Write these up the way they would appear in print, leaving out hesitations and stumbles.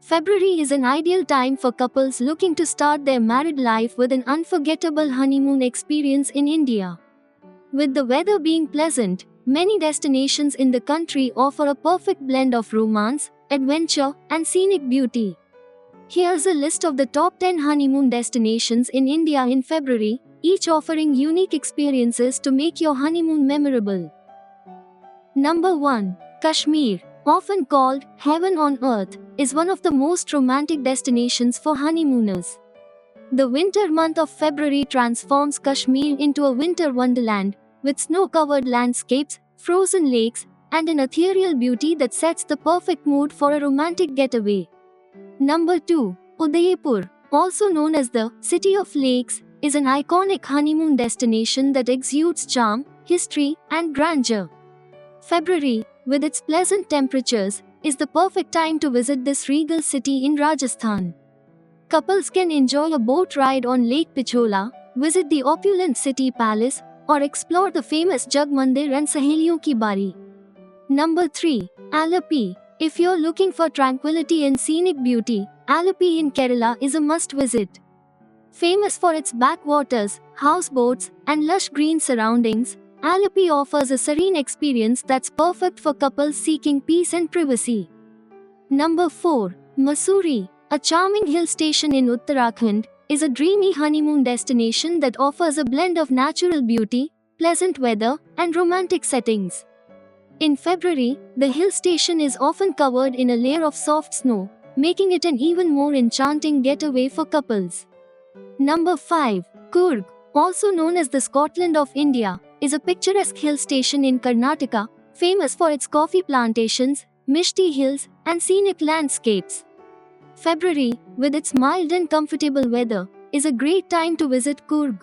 February is an ideal time for couples looking to start their married life with an unforgettable honeymoon experience in India. With the weather being pleasant, many destinations in the country offer a perfect blend of romance, adventure, and scenic beauty. Here's a list of the top 10 honeymoon destinations in India in February, each offering unique experiences to make your honeymoon memorable. Number 1. Kashmir, often called Heaven on Earth, is one of the most romantic destinations for honeymooners. The winter month of February transforms Kashmir into a winter wonderland, with snow-covered landscapes, frozen lakes, and an ethereal beauty that sets the perfect mood for a romantic getaway. Number 2. Udaipur, also known as the City of Lakes, is an iconic honeymoon destination that exudes charm, history, and grandeur. February, with its pleasant temperatures, is the perfect time to visit this regal city in Rajasthan. Couples can enjoy a boat ride on Lake Pichola, visit the opulent city palace, or explore the famous Jug Mandir and Saheliyon Ki Bari. Number 3. Alleppey. If you're looking for tranquility and scenic beauty, Alleppey in Kerala is a must-visit. Famous for its backwaters, houseboats, and lush green surroundings, Alleppey offers a serene experience that's perfect for couples seeking peace and privacy. Number 4. Mussoorie, a charming hill station in Uttarakhand, is a dreamy honeymoon destination that offers a blend of natural beauty, pleasant weather, and romantic settings. In February, the hill station is often covered in a layer of soft snow, making it an even more enchanting getaway for couples. Number 5. Coorg, also known as the Scotland of India, is a picturesque hill station in Karnataka, famous for its coffee plantations, misty hills, and scenic landscapes. February, with its mild and comfortable weather, is a great time to visit Coorg.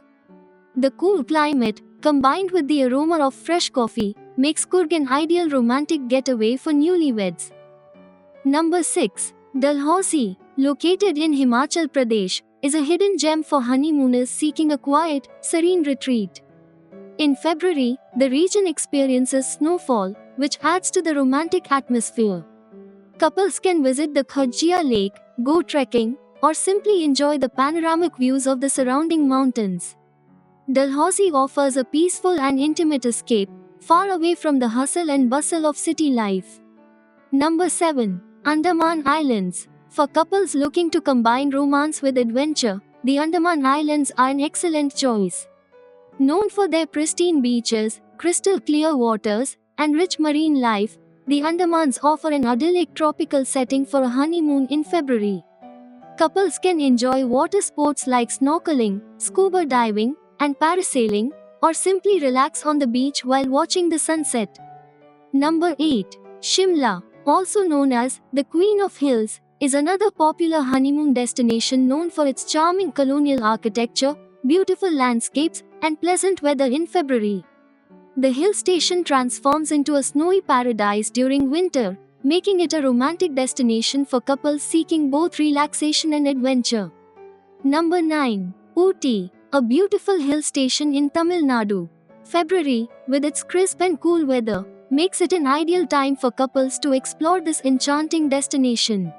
The cool climate, combined with the aroma of fresh coffee, makes Coorg an ideal romantic getaway for newlyweds. Number 6. Dalhousie, located in Himachal Pradesh, is a hidden gem for honeymooners seeking a quiet, serene retreat. In February, the region experiences snowfall, which adds to the romantic atmosphere. Couples can visit the Khajia Lake, go trekking, or simply enjoy the panoramic views of the surrounding mountains. Dalhousie offers a peaceful and intimate escape, far away from the hustle and bustle of city life. Number 7. Andaman Islands. For couples looking to combine romance with adventure, the Andaman Islands are an excellent choice. Known for their pristine beaches, crystal clear waters, and rich marine life, the Andamans offer an idyllic tropical setting for a honeymoon in February. Couples can enjoy water sports like snorkeling, scuba diving, and parasailing, or simply relax on the beach while watching the sunset. Number 8. Shimla, also known as the Queen of Hills, is another popular honeymoon destination known for its charming colonial architecture, beautiful landscapes, and pleasant weather in February. The hill station transforms into a snowy paradise during winter, making it a romantic destination for couples seeking both relaxation and adventure. Number 9. Ooty, a beautiful hill station in Tamil Nadu. February, with its crisp and cool weather, makes it an ideal time for couples to explore this enchanting destination.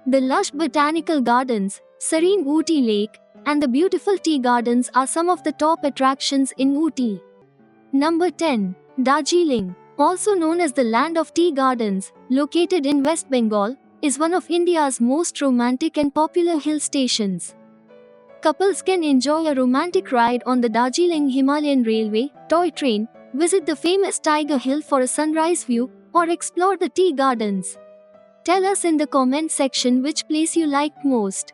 The lush botanical gardens, serene Ooty Lake, and the beautiful tea gardens are some of the top attractions in Ooty. Number 10. Darjeeling, also known as the Land of Tea Gardens, located in West Bengal, is one of India's most romantic and popular hill stations. Couples can enjoy a romantic ride on the Darjeeling Himalayan Railway toy train, visit the famous Tiger Hill for a sunrise view, or explore the tea gardens. Tell us in the comment section which place you liked most.